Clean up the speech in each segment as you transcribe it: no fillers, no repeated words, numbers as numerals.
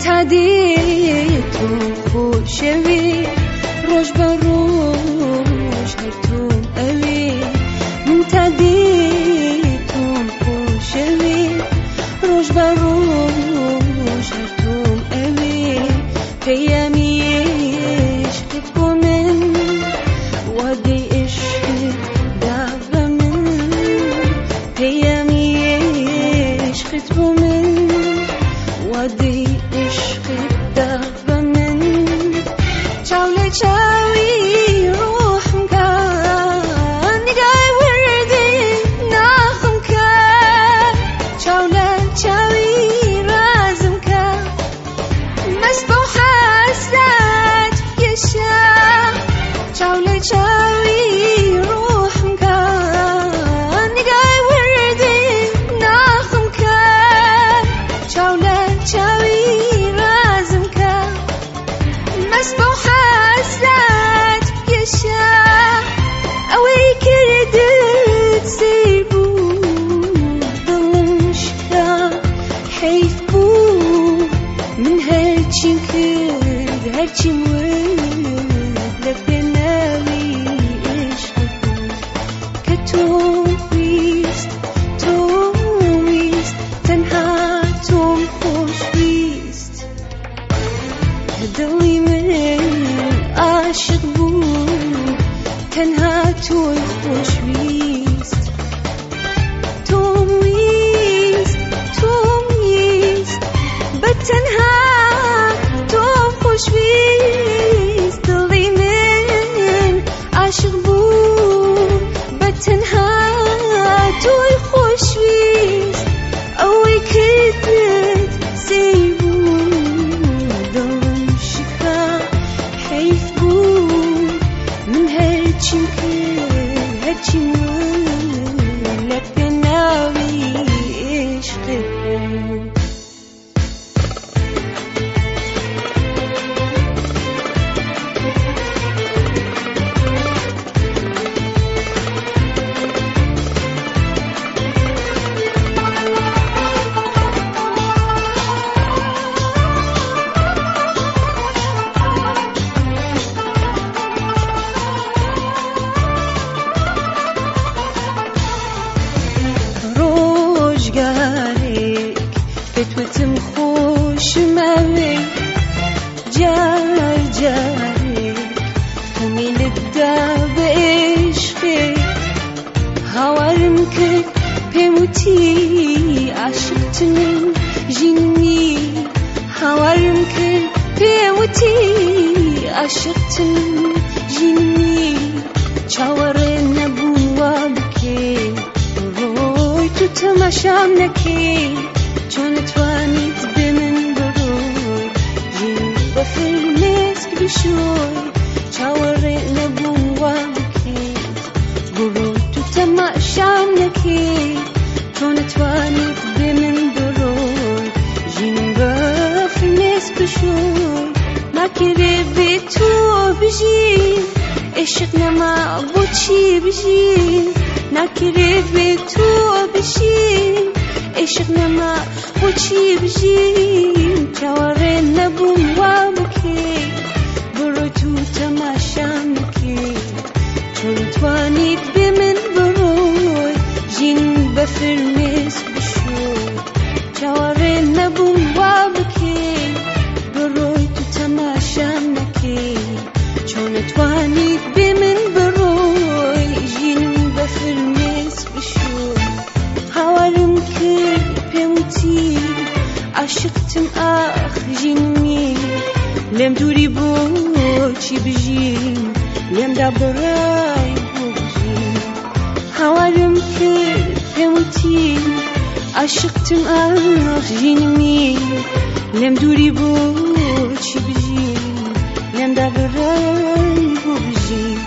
تدیتون خوشوی روش بروش هرتون اوی من تدیتون خوشوی روش بروش هرتون اوی پیامیش خطبو من ودی عشق دعو من پیامیش خطبو من ودی عشق دعو من چاوله چاوی روحم کن نگای وردی ناخم کن چاوله چاوی رازم کن مسبو حسد یشا چاوله چاوی روحم کن نگای وردی ناخم کن چاوله چاوی رازم کن مسبو حسد یشا اوی کردت سیبو دلم شکا حیف بو من هرچی کرد هرچی مرد لبناوی عشق بود که تو ویست تنها توم خوش ویست دلی من عاشق بود تنها توی خوش ویست توم ویست بتنها توم خوش ویست دلی من عاشق بود بتنها توی خوش ویست اوی کردت سیبو دلم شکا حیف بود من هرچیم کرد هرچی من لبناوی عشق بود روزگارێک پێتوتم خۆشمەوێ جار جارێک تۆمیلتدا بە عێشقێ هاوارم کرد پێم وتی عاشقتم ژینی هاوارم کرد پێم وتی عاشقتم ژینی چاوەڕێ نەبوو وا بکەی تو تماشام نکی چون توانیت به من بروی جین با فیلمسک بشوی چاوره نبوم وا بکیت بروی تو تماشام نکی چون توانیت به من بروی جین با فیلمسک بشوی نکره به تو بجین عشق نما بو چی بجین نکره به تو بشین عشق نما بو چی بجین چاوره نبوم وا بکی برو تو تماشام نکی چون توانیت به من بروی جین بفرمس بشوی چاوره نبوم وا بکی بروی تو تماشام نکی چون توانیت به من بروی جین بفرمس بشوی هاوارم کرد پێم وتی عاشقتم ئاخ ژینمی لێم دووری بۆ چی بژین لێمدا بەڕای بۆ بژین هاوارم کرد پێم وتی عاشقتم ئاخ ژینمی لێم دووری بۆ چی بژین لێمدا بەڕای بۆ بژین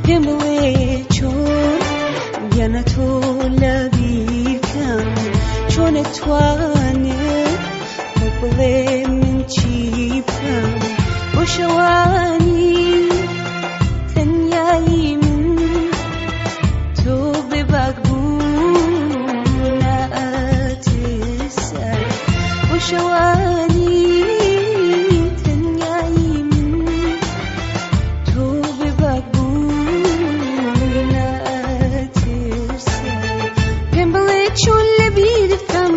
پێم بڵێ چۆن گەنە تۆ لە بیرکەم چۆنە توانێت بڵێ من چی بکەم بۆ شەوانی تەنیایی من تۆ بێباک بوو نائەترسە بۆ شەوانی تەنیایی من تۆ بێباک بوو نائەترسە پێم بڵێ چۆن لە بیر بکەم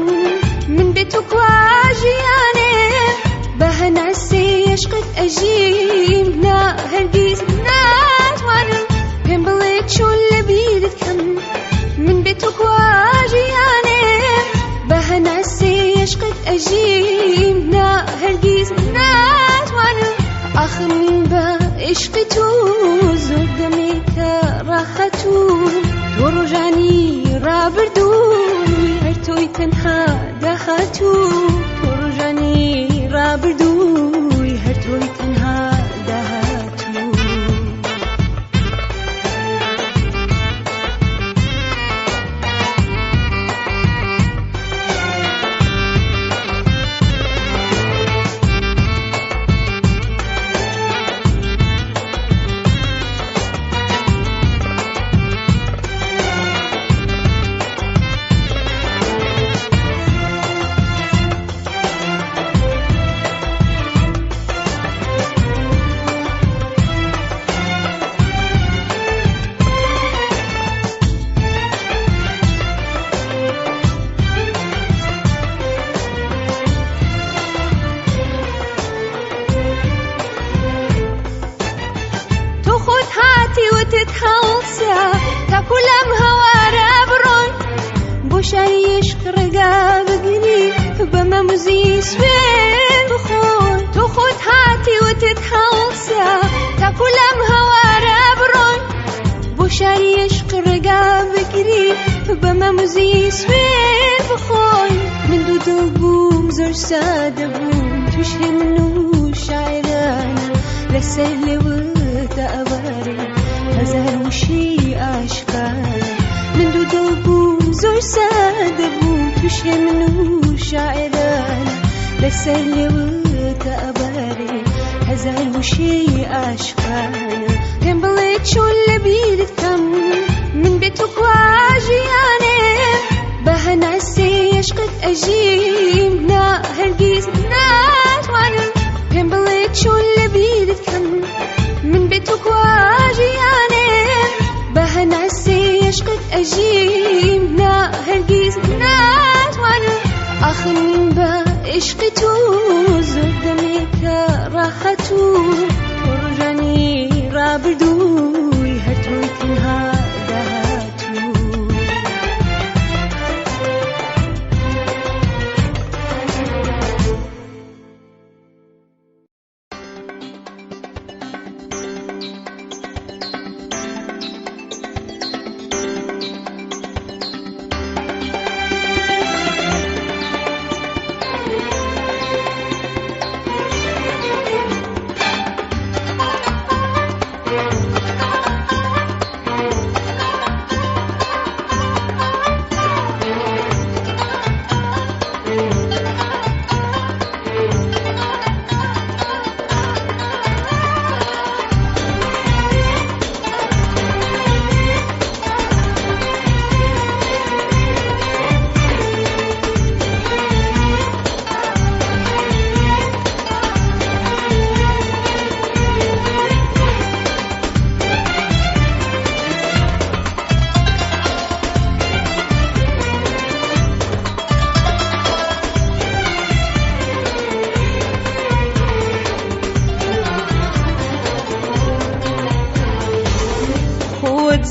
من بێ تۆ کوا ژیانێ بە هەناسێ عشقت ئەژیم نا هەرگیز ناتوانم پێم بڵێ چۆن لە بیر بکەم من بێ تۆ کوا ژیانێ بە هەناسێ عشقت ئەژیم نا هەرگیز ناتوانم ئاخر من بە عشقی تۆ زۆر دەمێ کە ڕاحەتوم تۆ ڕۆژانی ڕابردووی هەر تۆی تەنها داهاتوو تۆ ڕۆژانی ڕابردووی هەر تۆی تەنها داهاتوو تاکو لەم هەوارە بڕۆن بۆ شاری عشق ڕێگا بگری بەمە موزی سوێن بخۆن تۆ خۆت هاتیوتت هەڵسا تاکو لەم هەوارە بڕۆن بۆ شاری عشق ڕێگا بگری بەمە موزی سوێن بخۆن من دوو دڵ بووم زۆر سادە بووم توش هێ من و شاعرانە لەسەر لێوتە ئەوارێ هەزار وشی عاشقانە من دوو دڵ بووم زۆر سادە بووم توش هێ من و شاعرانە لەسەر لێوتە ئەبارێ هەزار وشی عاشقانە پێم بڵێ چۆن لە بیرت کەم من بێ تۆ کوا ژیانێ بە هەناسێ عشقت ئەژیم نا هەرگیز ناتوانم پێم بڵێ چۆن لە بیرت کەم من بێ تۆ کوا ژیانێ بە هەناسێ عشقت ئەژیم نا هەرگیز ناتوانم ئاخر من بە عشقی تۆ زۆر دەمێ کە ڕاحەتوم تۆ ڕۆژانی ڕابردووی هەر تۆی تەنها داهاتوو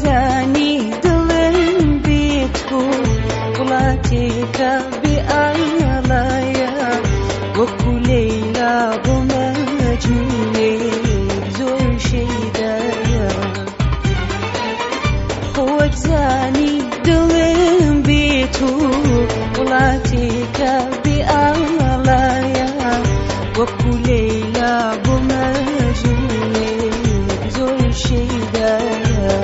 زانی دڵم بێت و وڵاتێکە بێ ئایەڵایە وەکو لەیلا بۆ مەجنونێک زۆر شەیدایە خۆت زانی دڵم بێت و وڵاتێکە بێ ئایەڵایە وەکو لەیلا بۆ مەجنونێک زۆر شەیدایە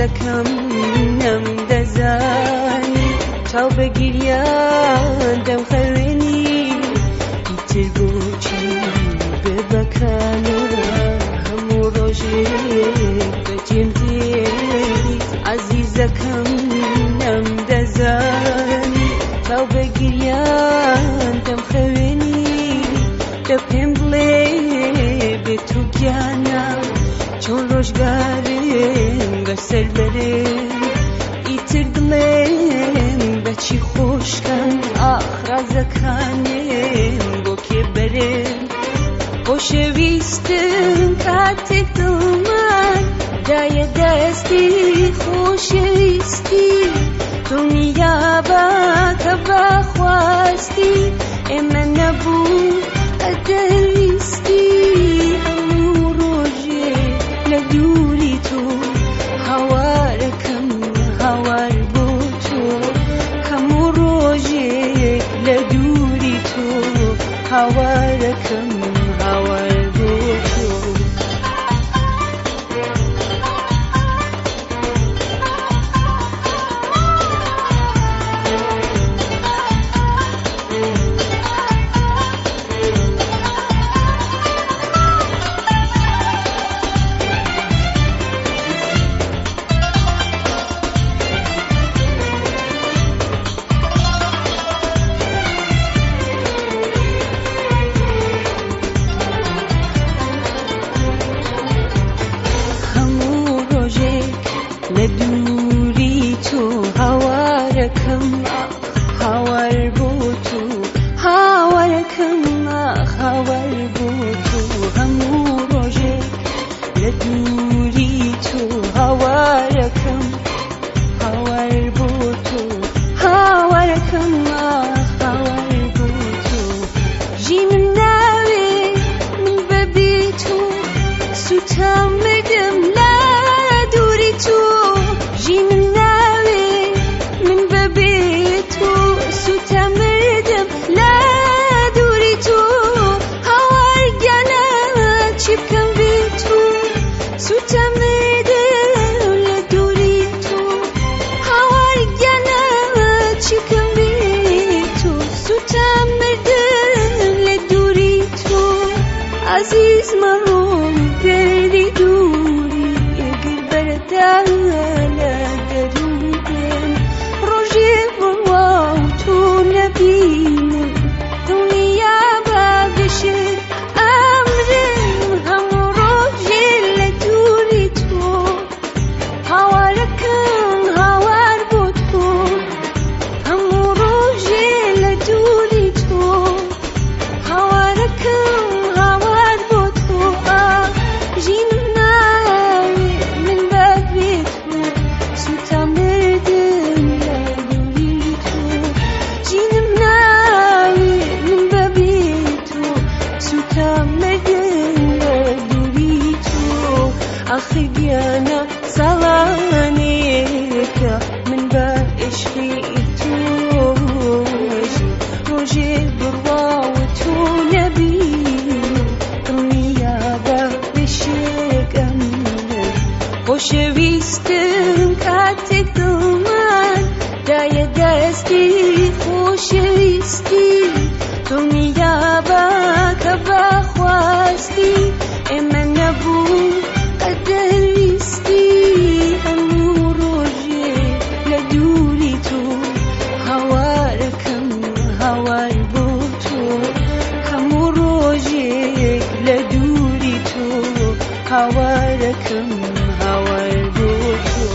عزیزەکەم نەمدەزانی چاو بە گریان دەمخەوێنی ئیتر بۆچی ببەکانە هەموو ڕۆژێک بەجێم دێری عزیزەکەم نەمدەزانی چاو بە گریان دەمخەوێنی دە پێم بڵێ بێ تو گیانە چۆن ڕۆژگارێم بەسەر بەرێم ئیتر دڵێم بەچی خۆشکەم ئاخرازەکانێم بۆ کێ بەرێم خۆشەویستم کاتێک دڵمان دایە دەستی خۆشەویستی دڵنیا بە کە بەخواستی ئێمە نەبوو ئەدەویستی هەموو ڕۆژێک لە دووری تۆ هاوارەکەم هاوار بۆ تۆ هەموو ڕۆژێک لە دووری تۆ هاوارەکەم هاوار بۆ تۆ لە دووری تۆ هاوارەکەم هاوار بۆ تۆ هاوارەکەم هاوار بۆ تۆ هەموو ڕۆژێک لە دووری تۆ هاوارەکەم هاوار بۆ تۆ هاوارەکەم هاوار بۆ تۆ ژینم ناوێ من بەبێ تۆ سوتام مردم لە دووری تۆ ژینم ناوێ من بەبێ تۆ سوتە مردم لە دووری تۆ هاوار گیانە چی بکەم بێ تۆ سوتە مردم لە دووری تۆ هاوار گیانە چی بکەم بێ تۆ سوتە مردم لە دووری تۆ عزیز مەڕۆم پێری دووری ئێگر بەرەدا لە دەروونێن ڕۆژێ بڕوا و تۆ نەبینم دڵنیا بە بەشێک ئەمرم هەموو ڕۆژێ لە دووری تۆ هاوارەکەم هاوار بۆ تۆ هەموو ڕۆژێ لە دووری تۆ هاوارەکەم هاوار بۆ تۆ ژینم ناوێ من بەبێ تۆ سوتە مردم لە دووری تۆ ژینم ناوێ من بەبێ تۆ سوتە مردم لە دووری تۆ ئاخر گیانە ساڵانێکە من بە عشقی تۆ ڕۆژێ بڕوا و تۆ نەبینم دڵنیا بە بەشێک ئەمرم خۆشەویستم کاتێک دڵمان دایە دەستی خۆشەویستی دڵنیا بە کە بەخواستی ئێمە نەبوو ئەدەویستی هەموو ڕۆژێک لە دووری تۆ هاوارەکەم هاوار بۆ تۆ هەموو ڕۆژێک لە دووری تۆ هاوارەکەم هاوار بۆ تۆ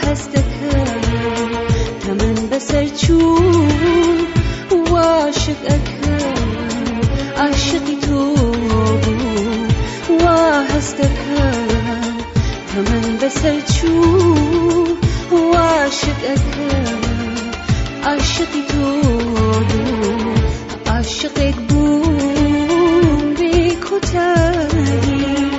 هەستەکەم تەمەن بەسەر چوو واشک ئەکە عاشقی تو بود و هستکم تمن بسر چو و عاشقکم عاشقی تو بود عاشقک بود بی کتایی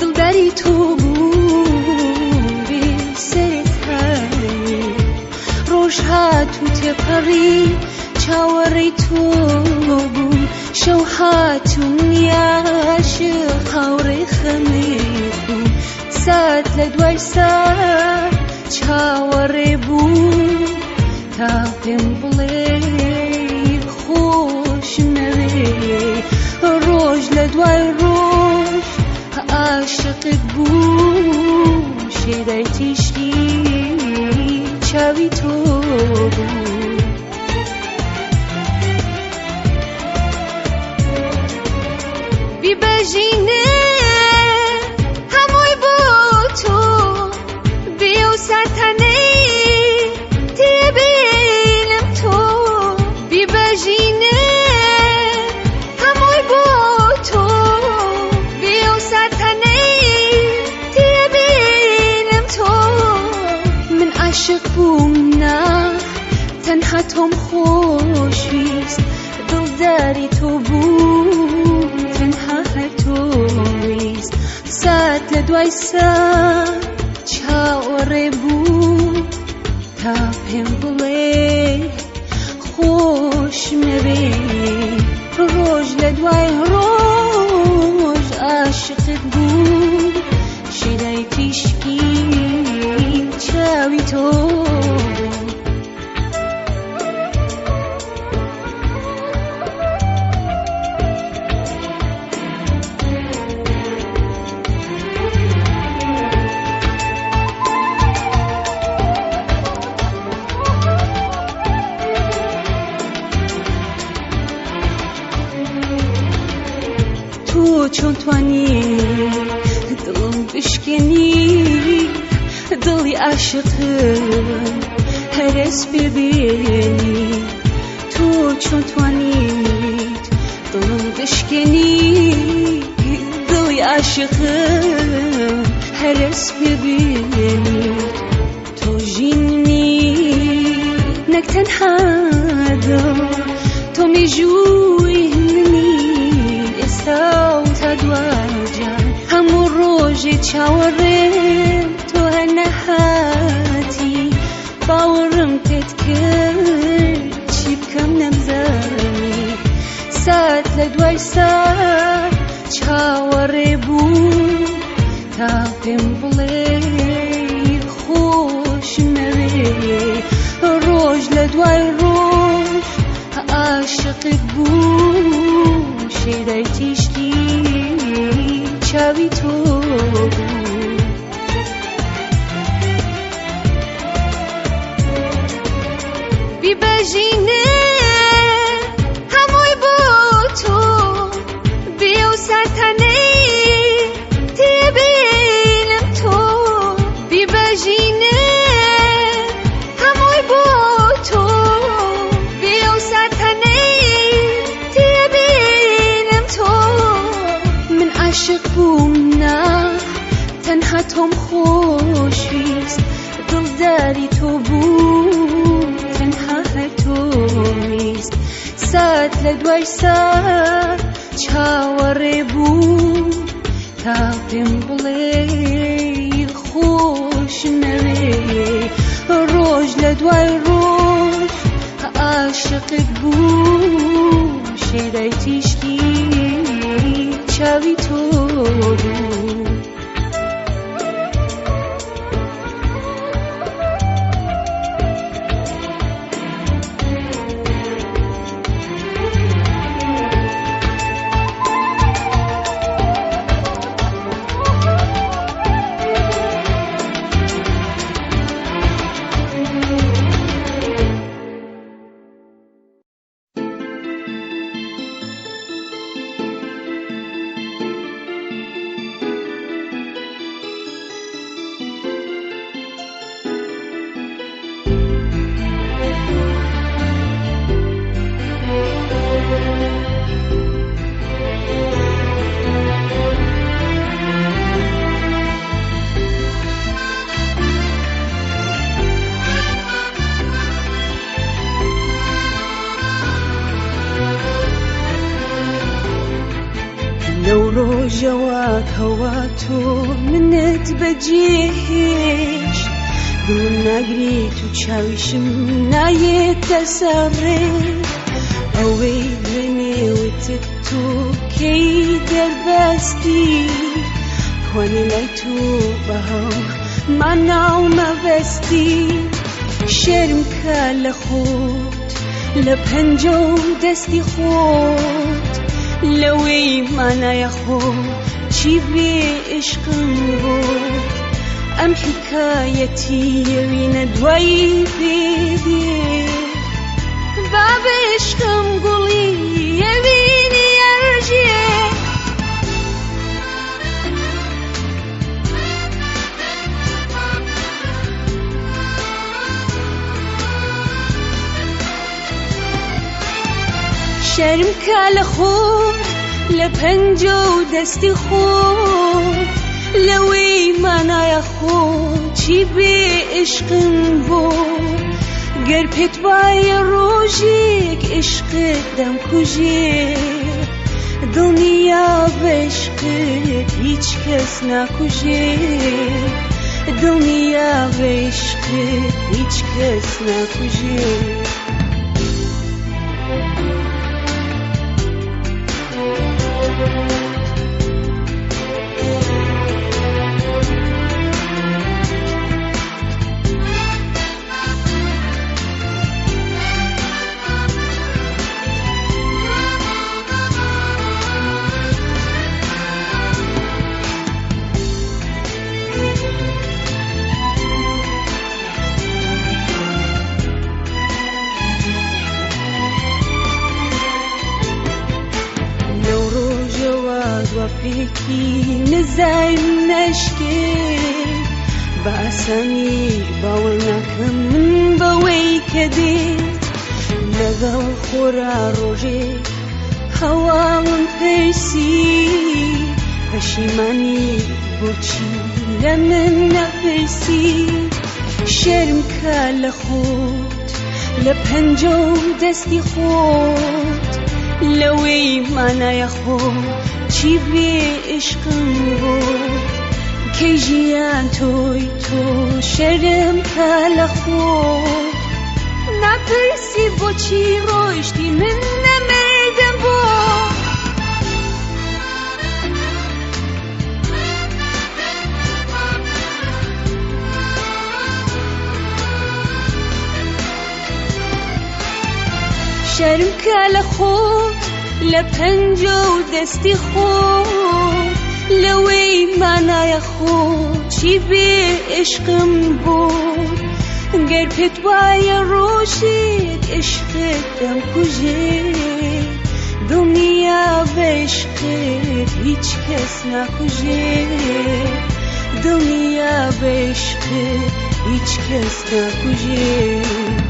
دلبری تو بود بی سرتایی روش هاتو تپری چاوری تو بود شو هاتو نیاشق هاوری خمید بود سات لدوای سات چاوری بود تا پیم بلی خوش موی روش لدوای روش عاشقت بود شیدای تیشکی چاوی تو بود بی بجینه هموی با تو بیو سرتنه تی بینم تو بی بجینه هموی با تو بیو سرتنه تی بینم تو من عاشق بوم نه تنها توم خوشویست دلداری تو بود تنها هر تویست سات لدوای سات چاوری بود تا پیم بلی خوش موی روش لدوای روش عاشقت بود شیدای تیشکی چاوی تو تو چون توانی دلم بشکنی دلی عاشقم هرس ببینی تو چون توانی دلم بشکنی دلی عاشقم هرس ببینی تو جینی نک تنها دل تو میجوی تا دواجان همون روزی چاورم تو هنهاتی باورم پت کرد چی بکم نمزانی سات لدوای سات چاوری بود تا پیم بلی خوش موی روش لدوای روش عاشقت بود شیدای تیشکی چاوی تو بود بی بجینه هموی با تو بیو سرتنه تی بینم تو بی بجینه هموی با تو بیو سرتنه عاشق بوم نه تنها توم خوشویست دلداری تو بود تنها هر تویست سات لدوای سات چاوری بود تا پیم بلی خوش موی روش لدوای روش عاشقت بود شیدای تیشکی چاوی تو بود كواتو منت بجيش دون نگری تو چاویشم نایت تسره اوی لنی و تتو کی در بستی کنی لی تو بها منو مبستی شرم کل خود لپنجو دستی خود لوی منای خود چی بی عشقم بود ام حکایتی وین دوایی بیدی باب عشقم گلی وینی ارجیه شرم کل خود لپنجو دستی خود لوی منای خود چی بی عشقم بود گر پت بای روژیک عشق دم کجی دنیا بشق هیچ کس نکجی دنیا بشق هیچ کس نکجی وفيكي نزايم نشكي بأسامي باولناك من بوي كديت لغل خورا روجي هواون فرسي بشيماني بوچي لمن نفرسي شرم كالخوت لپنجو دستي خوت لوي منای خود چی بی عشقم بود که جیان توی تو شرم کل خود نپرسی با چی روشتی من نمردم بود شرم کل خود لپنجو دستی خود لوی منای خود چی بی عشقم بود گر پت بای روشید عشق دم کجی دنیا بشق هیچ کس نکجی دنیا بشق هیچ کس نکجی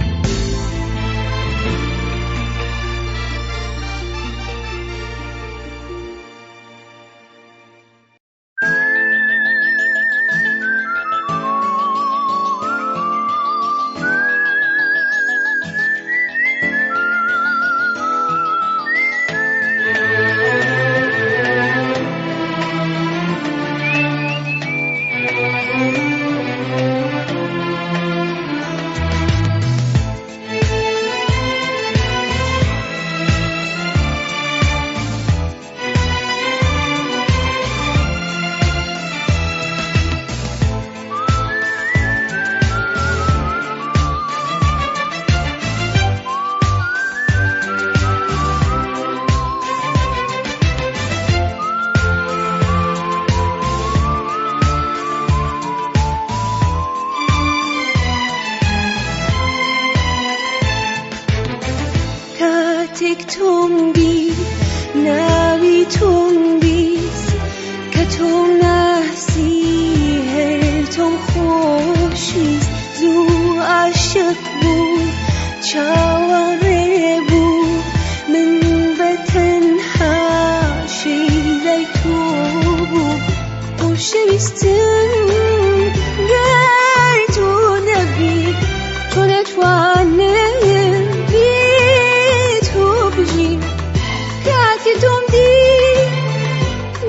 Tom di,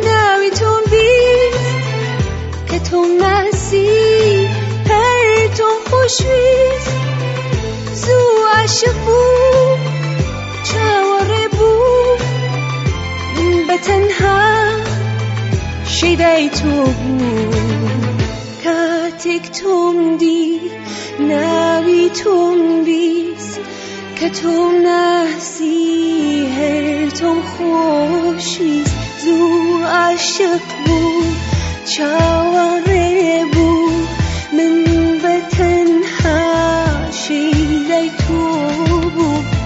nawi Tom di. شیدای تو بود کاتک توم دی ناوی توم بیست که توم نحسی هر توم خوشیست زو عاشق بود چاوره بود من به تنها شیدای تو بود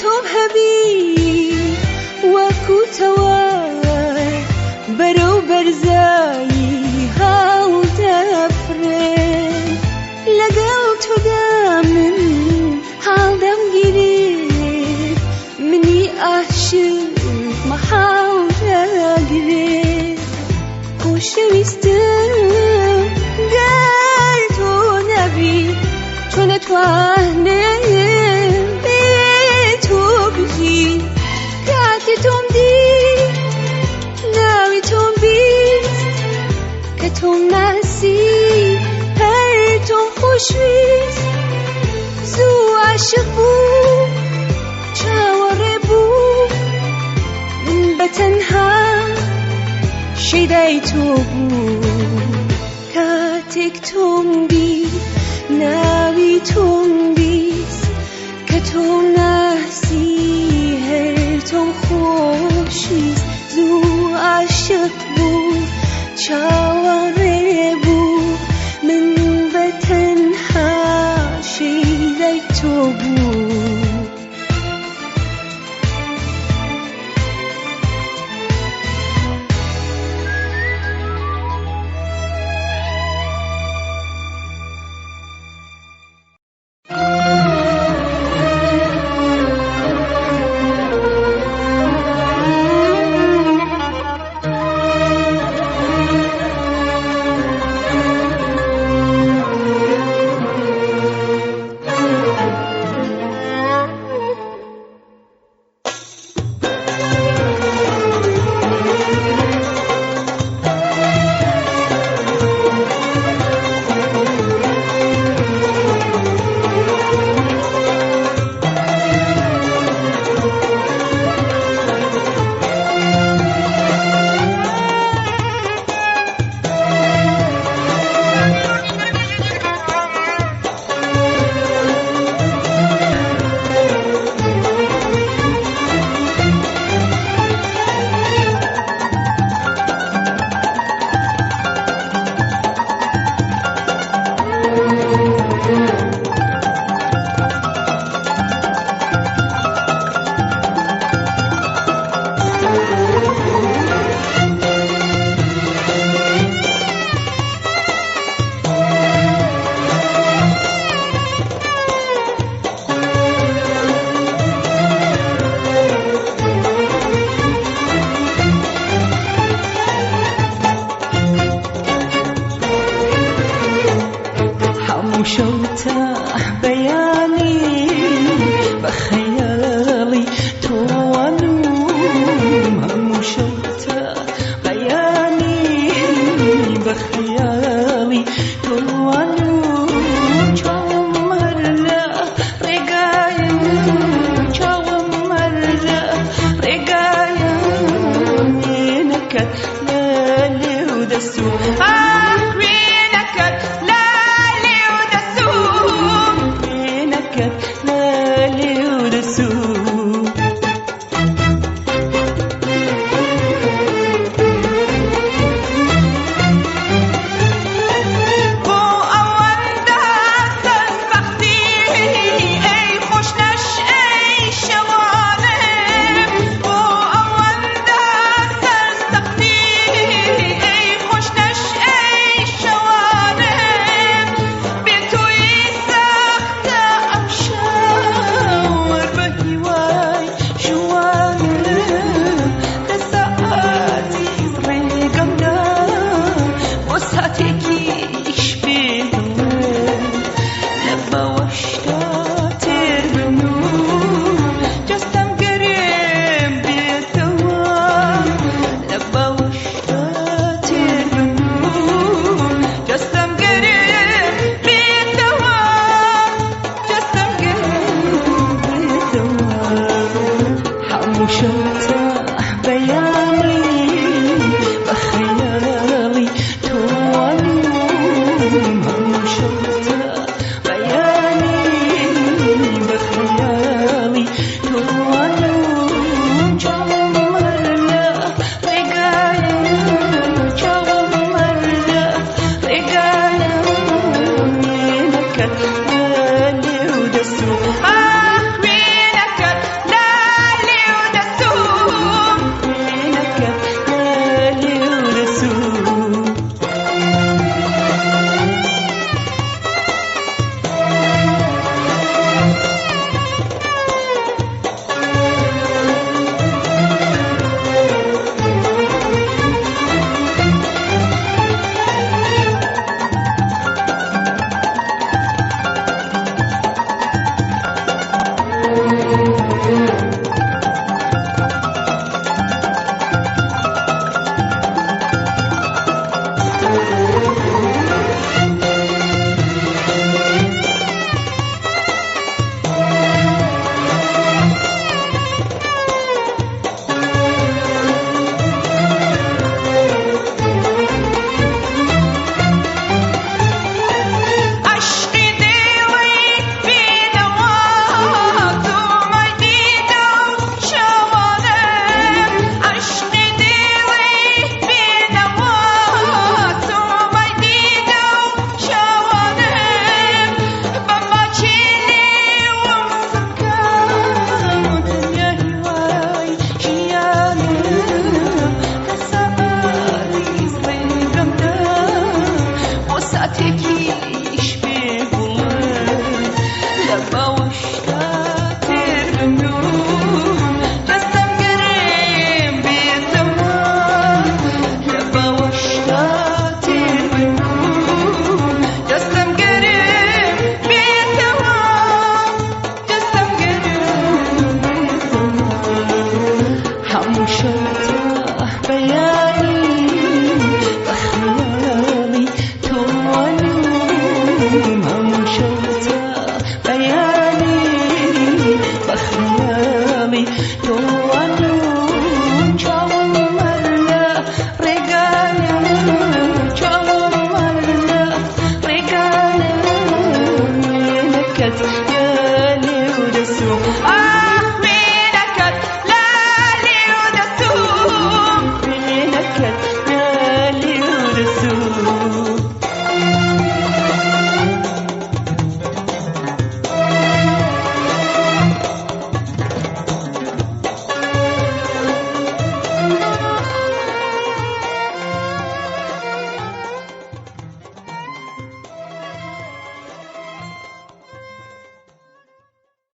توم هبی وەکو تەوار بەرەو بەرزایی هەڵدەفرێن لەگەڵ تۆدا من هەڵدەمگیرێت منی عاشق مەحاڵدەگرێت خۆشەویستم گەر تۆ نەبی تۆ نەتوانێت کاتی توم دی ناوی توم بیست که توم نسی هر توم خوشویست زو عاشق بود چاوره بود من به تنها شیدای تو بود کاتک توم دی ناوی توم بیست که توم نسی توم خوشیست زو عاشق بود چاوره بود من به تنها شیدای تو بود Ah!